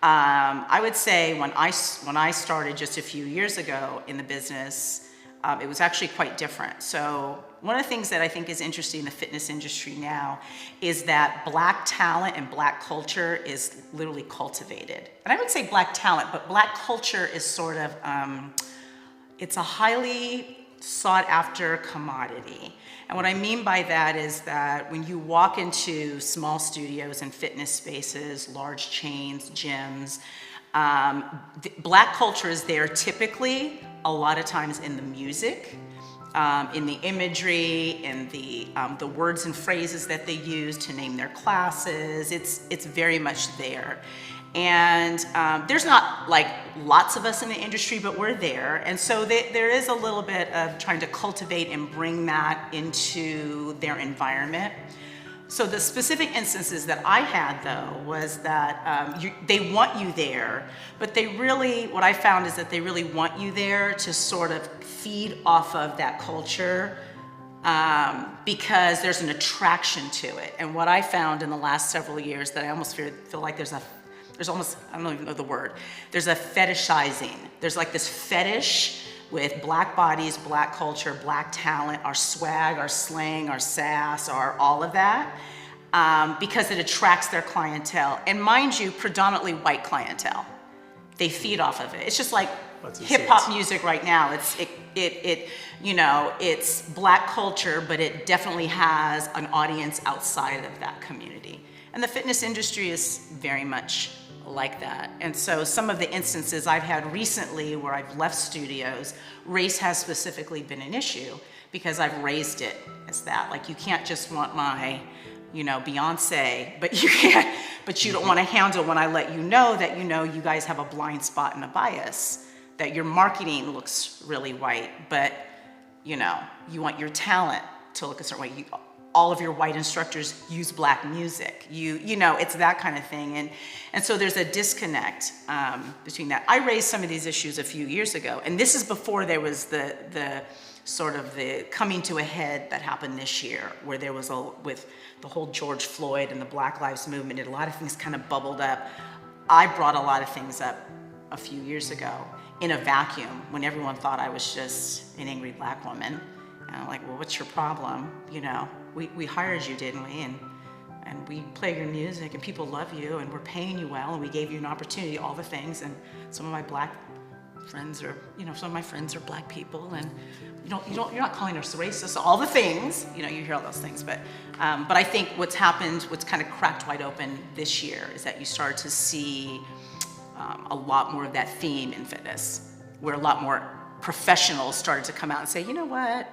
I would say when I started just a few years ago in the business, it was actually quite different. So one of the things that I think is interesting in the fitness industry now is that Black talent and Black culture is literally cultivated. And I would say Black talent, but Black culture is sort of, it's a highly sought after commodity. And what I mean by that is that when you walk into small studios and fitness spaces, large chains, gyms, Black culture is there typically a lot of times in the music, in the imagery, in the words and phrases that they use to name their classes. It's very much there. And there's not like lots of us in the industry, but we're there. And so there is a little bit of trying to cultivate and bring that into their environment. So the specific instances that I had though was that they want you there, but they really, what I found is that they really want you there to sort of feed off of that culture because there's an attraction to it. And what I found in the last several years that I almost feel like there's almost, I don't even know the word, there's a fetishizing. There's like this fetish with Black bodies, Black culture, Black talent, our swag, our slang, our sass, our all of that, because it attracts their clientele. And mind you, predominantly white clientele. They feed off of it. It's just like hip hop music right now. It's Black culture, but it definitely has an audience outside of that community. And the fitness industry is very much like that. And so some of the instances I've had recently where I've left studios, race has specifically been an issue because I've raised it as that. Like you can't just want my, Beyonce, but you don't want to handle when I let you know that you guys have a blind spot and a bias, that your marketing looks really white, but you want your talent to look a certain way. All of your white instructors use Black music. It's that kind of thing. And so there's a disconnect between that. I raised some of these issues a few years ago, and this is before there was the sort of the coming to a head that happened this year, where there was with the whole George Floyd and the Black Lives Movement, and a lot of things kind of bubbled up. I brought a lot of things up a few years ago in a vacuum when everyone thought I was just an angry Black woman. And I'm like, well, what's your problem? We hired you, didn't we? And we play your music and people love you and we're paying you well and we gave you an opportunity, all the things. And some of my Black friends are, some of my friends are Black people, and you're not calling us racist, all the things, you hear all those things. But I think what's kind of cracked wide open this year is that you start to see a lot more of that theme in fitness, where a lot more professionals started to come out and say, you know what?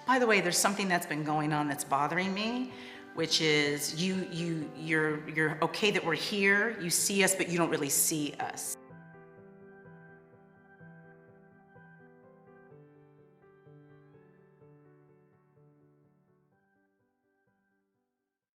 By the way, there's something that's been going on that's bothering me, which is you're okay that we're here, you see us, but you don't really see us.